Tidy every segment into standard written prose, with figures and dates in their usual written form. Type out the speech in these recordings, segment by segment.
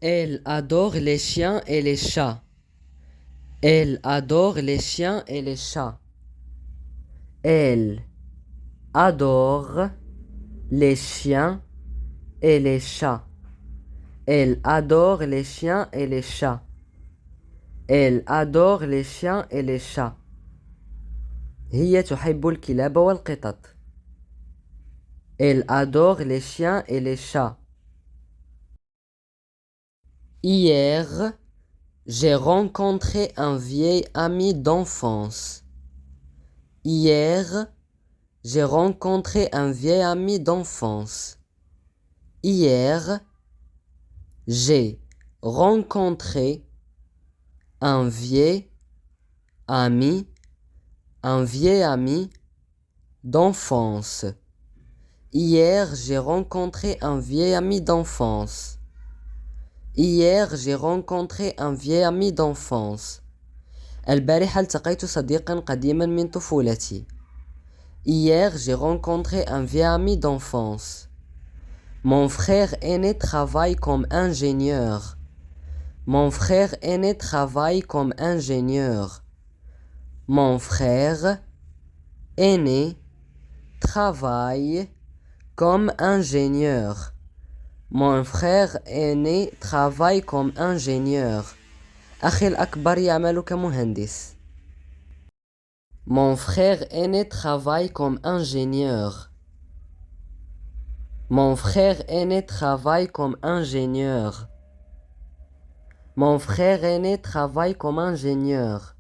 Elle adore les chiens et les chats. Elle adore les chiens et les chats. Elle adore les chiens et les chats. Elle adore les chiens et les chats. Elle adore les chiens et les chats. هي تحب الكلاب والقطط. Elle adore les chiens et les chats. Hier, j'ai rencontré un vieil ami d'enfance. Hier, j'ai rencontré un vieil ami d'enfance. Hier, j'ai rencontré un vieil ami d'enfance. Hier, j'ai rencontré un vieil ami d'enfance. Hier, j'ai rencontré un vieil ami d'enfance. البارحة التقيت صديقا قديما من طفولتي. Hier, j'ai rencontré un vieil ami d'enfance. Mon frère aîné travaille comme ingénieur. Mon frère aîné travaille comme ingénieur. Mon frère aîné travaille comme ingénieur. Mon frère aîné travaille comme ingénieur. أخي الأكبر يعمل كمهندس. Mon frère aîné travaille comme ingénieur. Mon frère aîné travaille comme ingénieur. Mon frère aîné travaille comme ingénieur.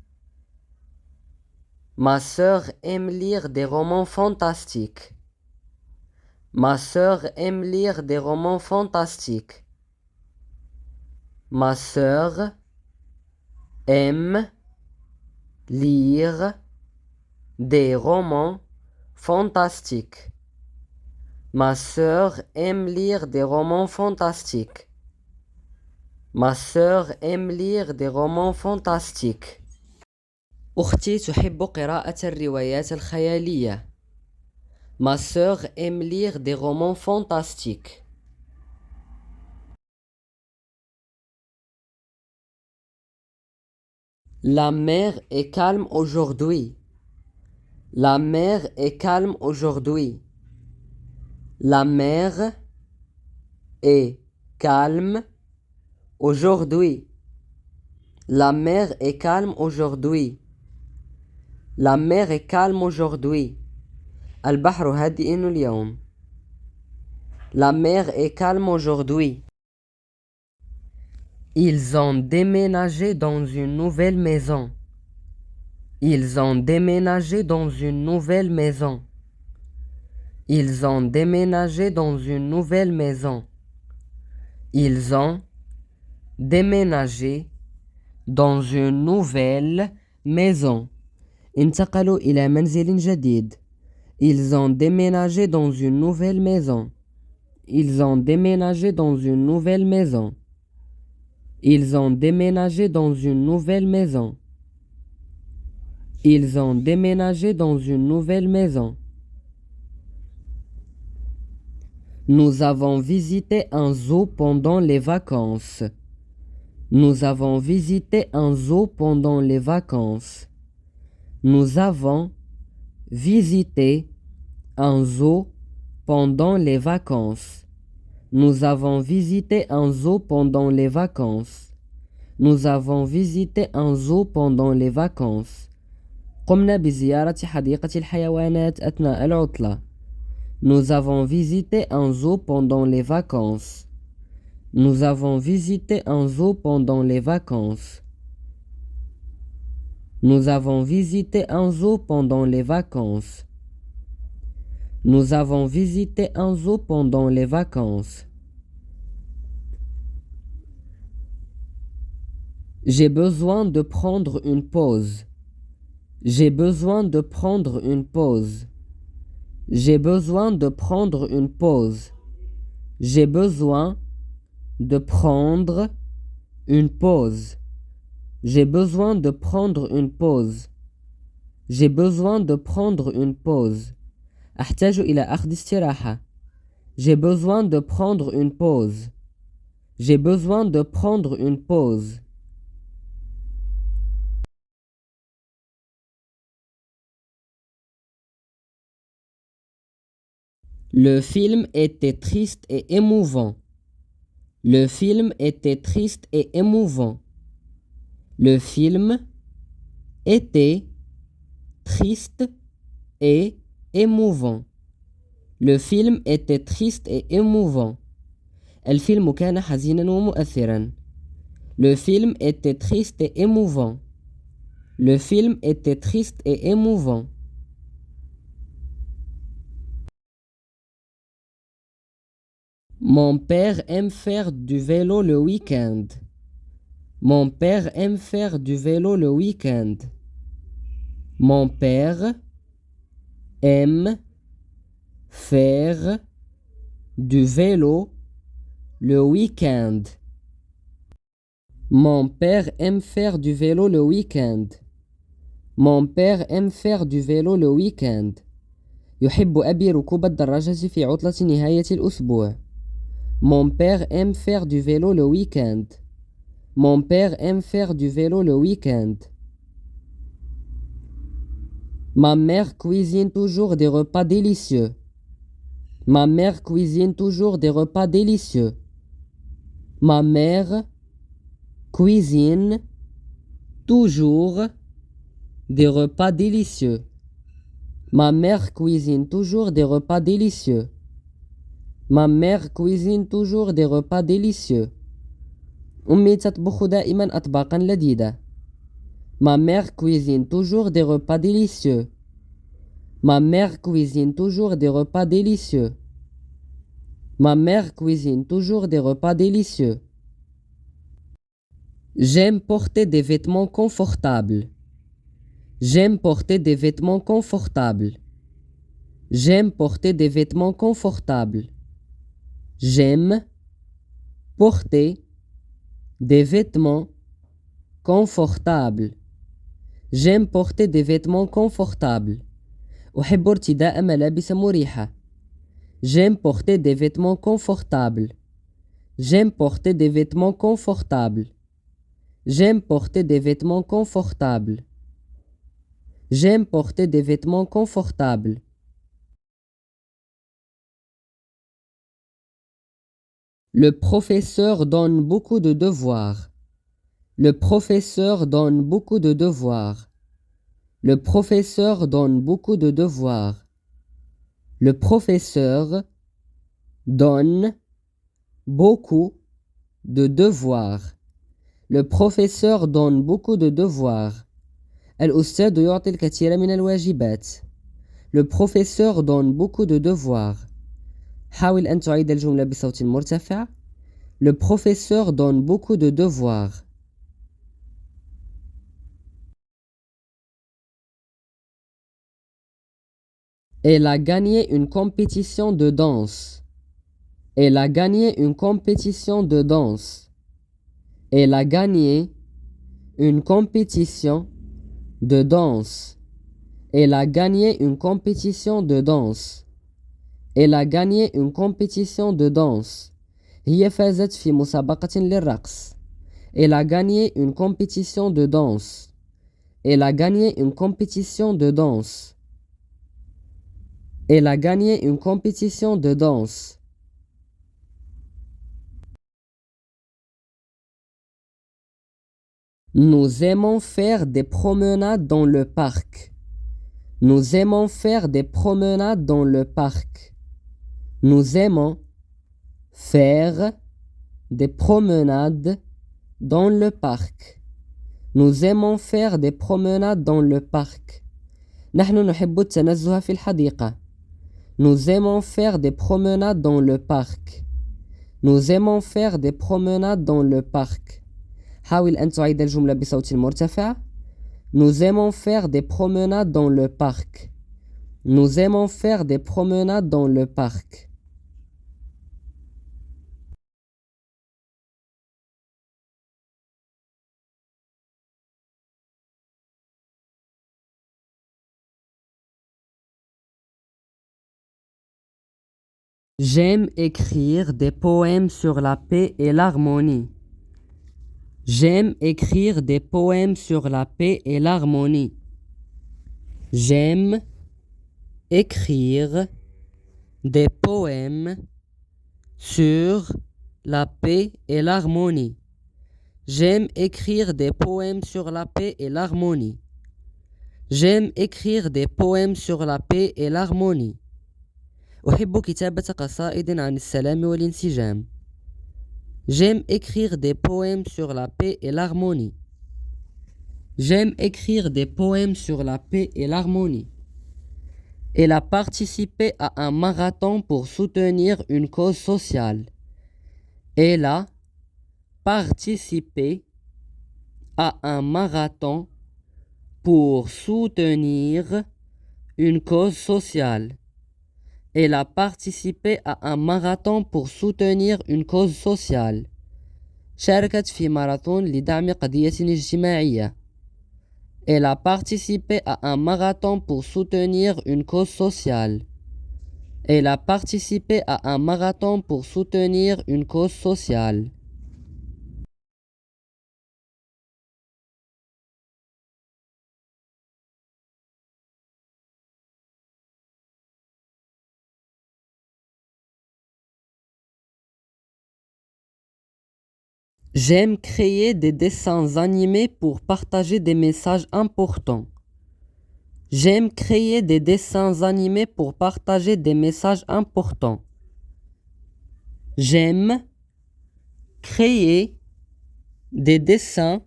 Ma sœur aime lire des romans fantastiques. Ma sœur aime lire des romans fantastiques. Ma sœur aime lire des romans fantastiques. Ma sœur aime lire des romans fantastiques. Ma sœur aime lire des romans fantastiques. أختي تحب قراءة الروايات الخيالية. Ma sœur aime lire des romans fantastiques. La mer est calme aujourd'hui. La mer est calme aujourd'hui. La mer est calme aujourd'hui. La mer est calme aujourd'hui. La mer est calme aujourd'hui. البحر هادئ اليوم. La mer est calme aujourd'hui. Ils ont déménagé dans une nouvelle maison. Ils ont déménagé dans une nouvelle maison. Ils ont déménagé dans une nouvelle maison. Ils ont déménagé dans une nouvelle maison. انتقلوا إلى منزل جديد. Ils ont déménagé dans une nouvelle maison. Ils ont déménagé dans une nouvelle maison. Ils ont déménagé dans une nouvelle maison. Ils ont déménagé dans une nouvelle maison. Nous avons visité un zoo pendant les vacances. Nous avons visité un zoo pendant les vacances. Nous avons visité un zoo pendant les vacances. Nous avons visité un zoo pendant les vacances. Nous avons visité un zoo pendant les vacances. قمنا بزيارة حديقة الحيوانات أثناء العطلة. Nous avons visité un zoo pendant les vacances. Nous avons visité un zoo pendant les vacances. Nous avons visité un zoo pendant les vacances. Nous avons visité un zoo pendant les vacances. J'ai besoin de prendre une pause. J'ai besoin de prendre une pause. J'ai besoin de prendre une pause. J'ai besoin de prendre une pause. J'ai besoin de prendre une pause. J'ai besoin de prendre une pause. أحتاج إلى أخذ استراحة. J'ai besoin de prendre une pause. J'ai besoin de prendre une pause. Le film était triste et émouvant. Le film était triste et émouvant. Le film était triste et émouvant. Le film était triste et émouvant. الفيلم كان حزينا ومؤثرا. Le film était triste et émouvant. Le film était triste et émouvant. Mon père aime faire du vélo le week-end. Mon père aime faire du vélo le week-end. Mon père aime faire du vélo le week-end. Mon père aime faire du vélo le week-end. Mon père aime faire du vélo le week-end. يحب أبي ركوب الدراجة في عطلة نهاية الأسبوع. Mon père aime faire du vélo le week-end. Mon père aime faire du vélo le week-end. Ma mère cuisine toujours des repas délicieux. Ma mère cuisine toujours des repas délicieux. Ma mère cuisine toujours des repas délicieux. Ma mère cuisine toujours des repas délicieux. Ma mère cuisine toujours des repas délicieux. أمي تطبخ دائما أطباقا لذيذة. Ma mère cuisine toujours des repas délicieux. Ma mère cuisine toujours des repas délicieux. Ma mère cuisine toujours des repas délicieux. J'aime porter des vêtements confortables. J'aime porter des vêtements confortables. J'aime porter des vêtements confortables. J'aime porter des vêtements confortables. J'aime porter des vêtements confortables. أحب ارتداء ملابس مريحة. J'aime porter des vêtements confortables. J'aime porter des vêtements confortables. J'aime porter des vêtements confortables. J'aime porter des vêtements confortables. Le professeur donne beaucoup de devoirs. Le professeur donne beaucoup de devoirs. Le professeur donne beaucoup de devoirs. Le professeur donne beaucoup de devoirs. Le professeur donne beaucoup de devoirs. الأستاذ يعطي الكثير من الواجبات. Le professeur donne beaucoup de devoirs. حاول أن تعيد الجملة بصوت مرتفع. Le professeur donne beaucoup de devoirs. Elle a gagné une compétition de danse. Elle a gagné une compétition de danse. Elle a gagné une compétition de danse. Elle a gagné une compétition de danse. Elle a gagné une compétition de danse. هي فازت في مسابقة للرقص. Elle a gagné une compétition de danse. Elle a gagné une compétition de danse. Elle a gagné une compétition de danse. Nous aimons faire des promenades dans le parc. Nous aimons faire des promenades dans le parc. Nous aimons faire des promenades dans le parc. Nous aimons faire des promenades dans le parc. نحن نحب التنزه في الحديقة. Nous aimons faire des promenades dans le parc. Nous aimons faire des promenades dans le parc. حاول أن تعيد الجملة بصوت مرتفع. Nous aimons faire des promenades dans le parc. Nous aimons faire des promenades dans le parc. J'aime écrire des poèmes sur la paix et l'harmonie. J'aime écrire des poèmes sur la paix et l'harmonie. J'aime écrire des poèmes sur la paix et l'harmonie. J'aime écrire des poèmes sur la paix et l'harmonie. J'aime écrire des poèmes sur la paix et l'harmonie. أحب كتابة قصائد عن السلام والانسجام. J'aime écrire des poèmes sur la paix et l'harmonie. J'aime écrire des poèmes sur la paix et l'harmonie. Elle a participé à un marathon pour soutenir une cause sociale. Elle a participé à un marathon pour soutenir une cause sociale. Elle a participé à un marathon pour soutenir une cause sociale. شاركت في ماراثون لدعم قضية اجتماعية. Elle a participé à un marathon pour soutenir une cause sociale. Elle a participé à un marathon pour soutenir une cause sociale. J'aime créer des dessins animés pour partager des messages importants. J'aime créer des dessins animés pour partager des messages importants. J'aime créer des dessins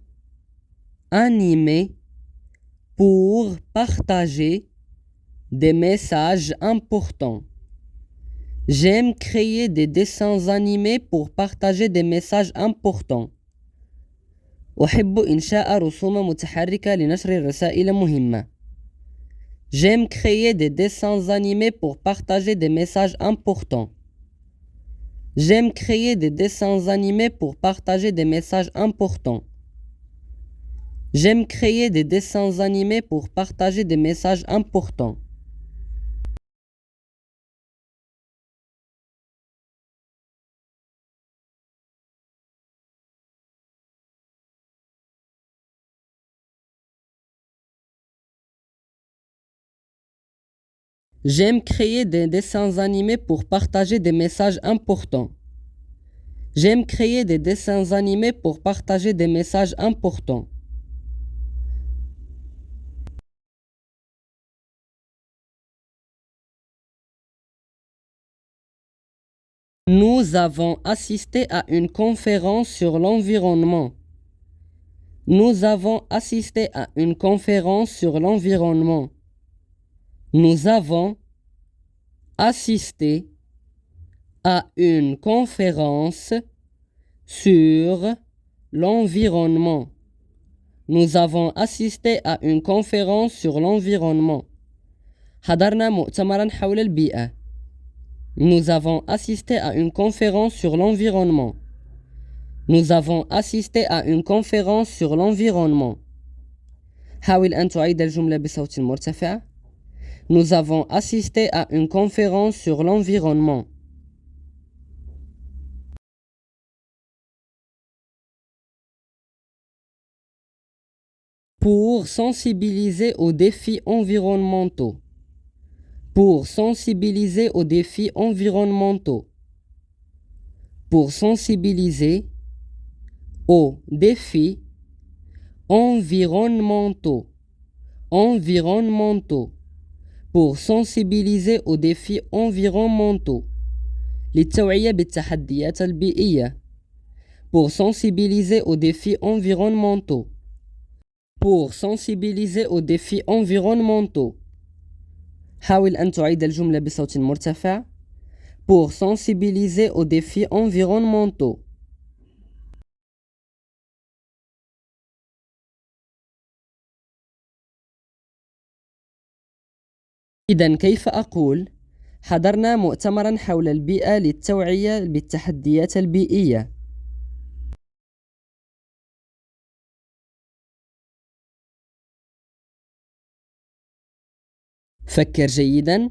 animés pour partager des messages importants. J'aime créer des dessins animés pour partager des messages importants. أحب إنشاء رسوم متحركة لنشر رسائل مهمة. J'aime créer des dessins animés pour partager des messages importants. J'aime créer des dessins animés pour partager des messages importants. J'aime créer des dessins animés pour partager des messages importants. J'aime créer des dessins animés pour partager des messages importants. J'aime créer des dessins animés pour partager des messages importants. Nous avons assisté à une conférence sur l'environnement. Nous avons assisté à une conférence sur l'environnement. Nous avons assisté à une conférence sur l'environnement. Nous avons assisté à une conférence sur l'environnement. حضرنا مؤتمرا حول البيئة. Nous avons assisté à une conférence sur l'environnement. Nous avons assisté à une conférence sur l'environnement. حاول أن تعيد الجملة بصوت مرتفع. Nous avons assisté à une conférence sur l'environnement. Pour sensibiliser aux défis environnementaux. Pour sensibiliser aux défis environnementaux. Pour sensibiliser aux défis environnementaux. Environnementaux. Pour sensibiliser aux défis environnementaux. للتوعية بالتحديات البيئية. Pour sensibiliser aux défis environnementaux. Pour sensibiliser aux défis environnementaux. حاول أن تعيد الجملة بصوت مرتفع. Pour sensibiliser aux défis environnementaux. إذن كيف أقول؟ حضرنا مؤتمرا حول البيئة للتوعية بالتحديات البيئية. فكر جيدا.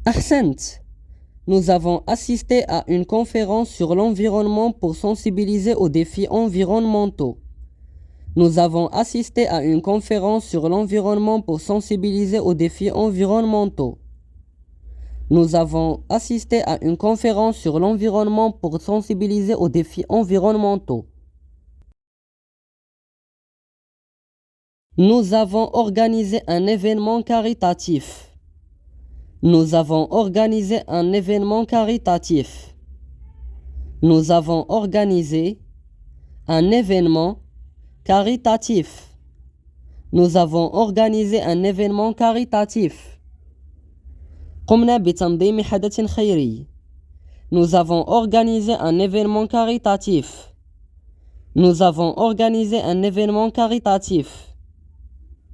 أحسنت. Nous avons assisté à une conférence sur l'environnement pour sensibiliser aux défis environnementaux. Nous avons assisté à une conférence sur l'environnement pour sensibiliser aux défis environnementaux. Nous avons assisté à une conférence sur l'environnement pour sensibiliser aux défis environnementaux. Nous avons organisé un événement caritatif. Nous avons organisé un événement caritatif. Nous avons organisé un événement caritatif. Nous avons organisé un événement caritatif. قمنا بتنظيم حدث خيري. Nous avons organisé un événement caritatif. Nous avons organisé un événement caritatif.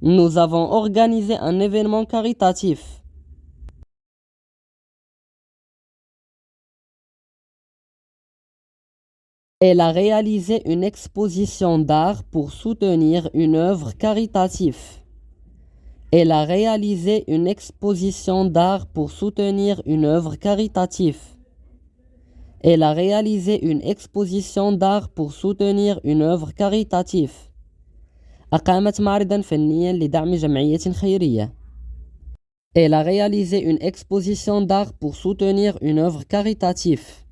Nous avons organisé un événement caritatif. Elle a réalisé une exposition d'art pour soutenir une œuvre caritative. Elle a réalisé une exposition d'art pour soutenir une œuvre caritative. Elle a réalisé une exposition d'art pour soutenir une œuvre caritative. أقامت معرضاً فنياً لدعم جمعية خيرية. Elle a réalisé une exposition d'art pour soutenir une œuvre caritative.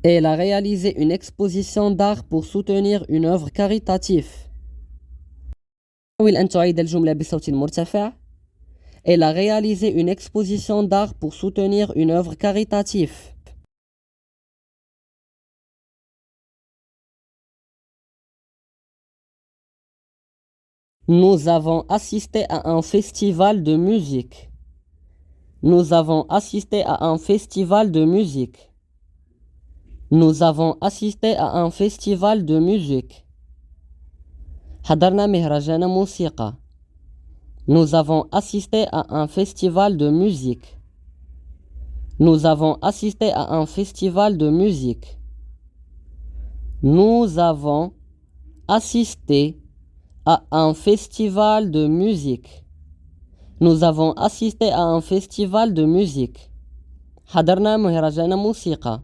Elle a réalisé une exposition d'art pour soutenir une œuvre caritative. حاول أن تعيد الجملة بصوت مرتفع. Elle a réalisé une exposition d'art pour soutenir une œuvre caritative. Nous avons assisté à un festival de musique. Nous avons assisté à un festival de musique. Nous avons assisté à un festival de musique. حضرنا مهرجان موسيقى. Nous avons assisté à un festival de musique. Nous avons assisté à un festival de musique. Nous avons assisté à un festival de musique. Nous avons assisté à un festival de musique. حضرنا مهرجان موسيقى.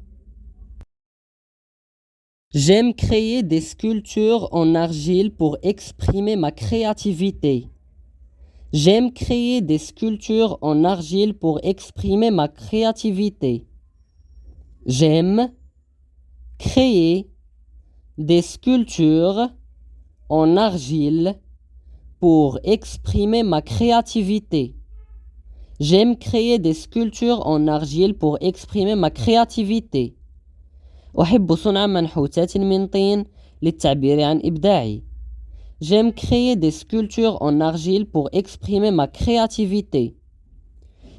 J'aime créer des sculptures en argile pour exprimer ma créativité. J'aime créer des sculptures en argile pour exprimer ma créativité. J'aime créer des sculptures en argile pour exprimer ma créativité. J'aime créer des sculptures en argile pour exprimer ma créativité. أحب صنع منحوتات من طين للتعبير عن إبداعي. J'aime créer des sculptures en argile pour exprimer ma créativité.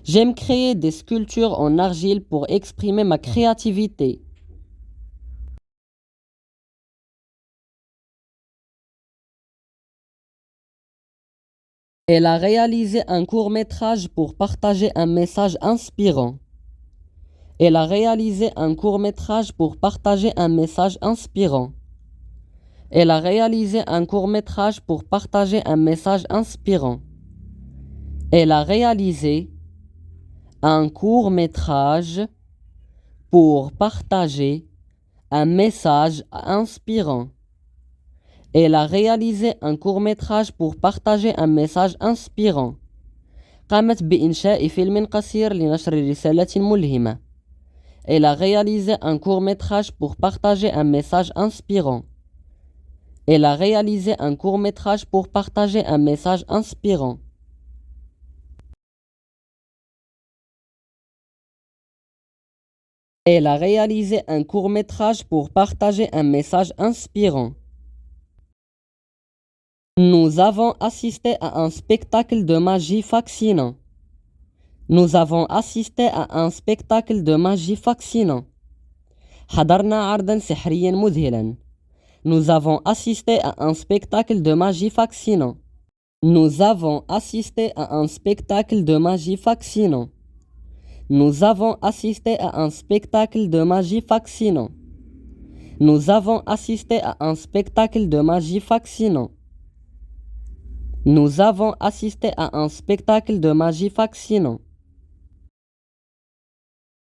J'aime créer des sculptures en argile pour exprimer ma créativité. Elle a réalisé un court-métrage pour partager un message inspirant. Elle a réalisé un court-métrage pour partager un message inspirant. Elle a réalisé un court-métrage pour partager un message inspirant. Elle a réalisé un court-métrage pour partager un message inspirant. Elle a réalisé un court-métrage pour partager un message inspirant. قامت بإنشاء فيلم قصير لنشر رسالة ملهمة. Elle a réalisé un court-métrage pour partager un message inspirant. Elle a réalisé un court-métrage pour partager un message inspirant. Elle a réalisé un court-métrage pour partager un message inspirant. Nous avons assisté à un spectacle de magie fascinant. Nous avons assisté à un spectacle de magie fascinant. حضرنا عرضاً سحرياً مذهلاً. Nous avons assisté à un spectacle de magie fascinant. Nous avons assisté à un spectacle de magie fascinant. Nous avons assisté à un spectacle de magie fascinant. Nous avons assisté à un spectacle de magie fascinant. Nous avons assisté à un spectacle de magie fascinant.